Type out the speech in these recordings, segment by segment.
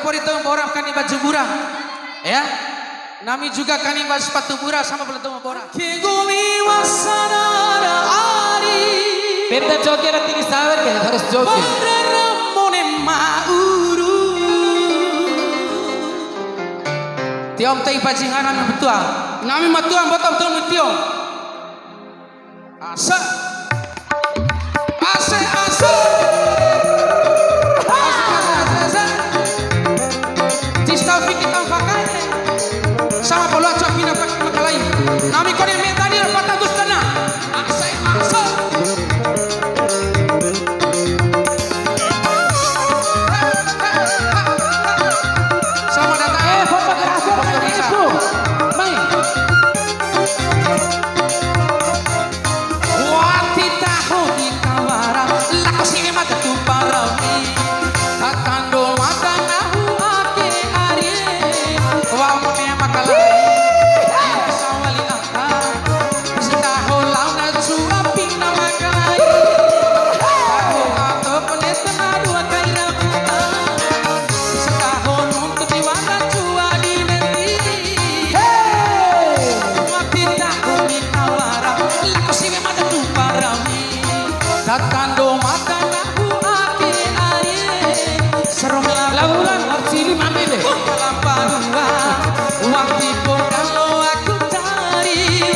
pori tong borang kani baju murah. Ya. Nami juga kani baju sepatu murah sama boleh tong borang. Kigumi wasanara ari. Benda joget tinggi sawer ke harus joget. Mone mauru. Tiom tei pajingan nami betua. Nami matua botol betul mutiom. Asa. Ase ase. Sama polo cok mina pak makalai. Nami kone metani patah gustana. Asai asal. Sama datang. Fotografer itu. Mai. Wati tahu di kawara. Lako sini mata tu parami. Takando mata nahu ake ari. Wamune makalai. Sawali apa? Tahu launa cua pina makalai. Tahu atau penetna dua kali rabuta. Setahun untuk diwana cua di negeri. Wati tahu di kawara. Lako sini mata tu parami. Takando mata nahu ake ari. Serong Laburan sini mami deh. Lapanua, waktu pun kalau aku cari,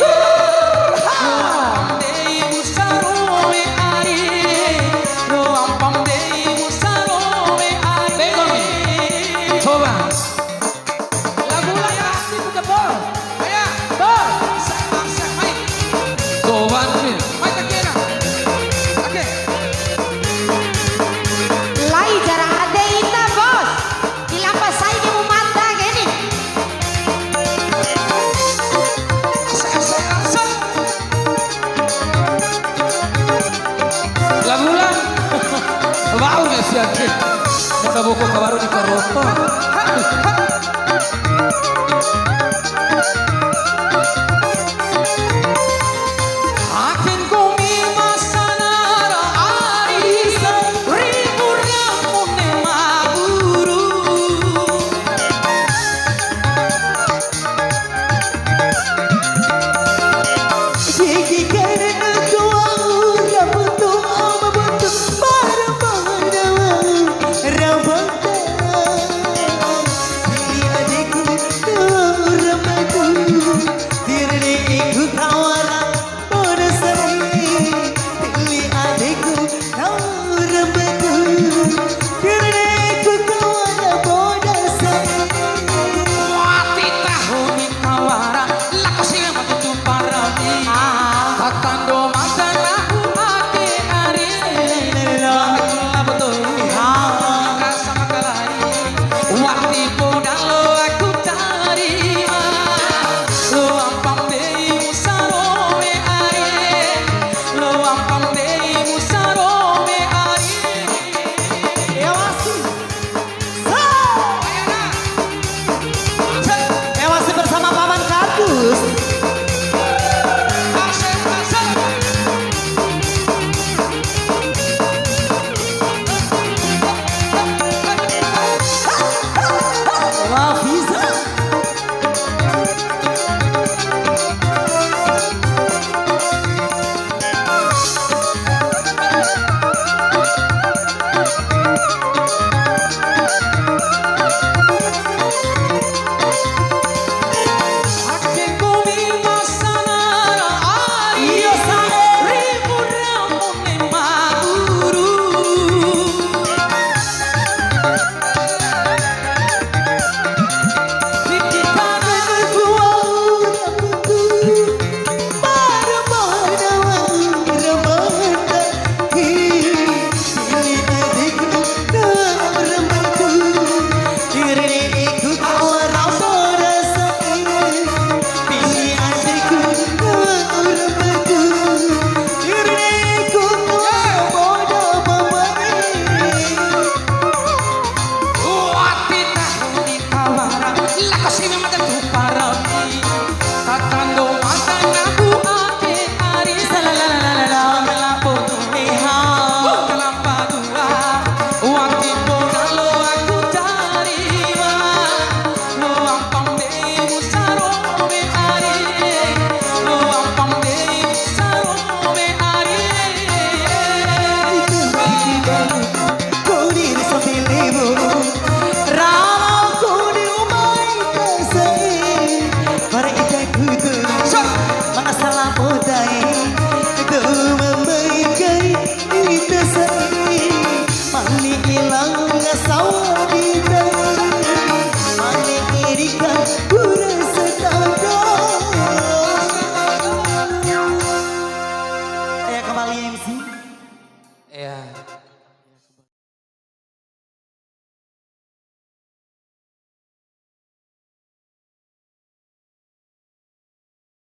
dei musaroe ari, doang pam dei musaroe ari. Coba.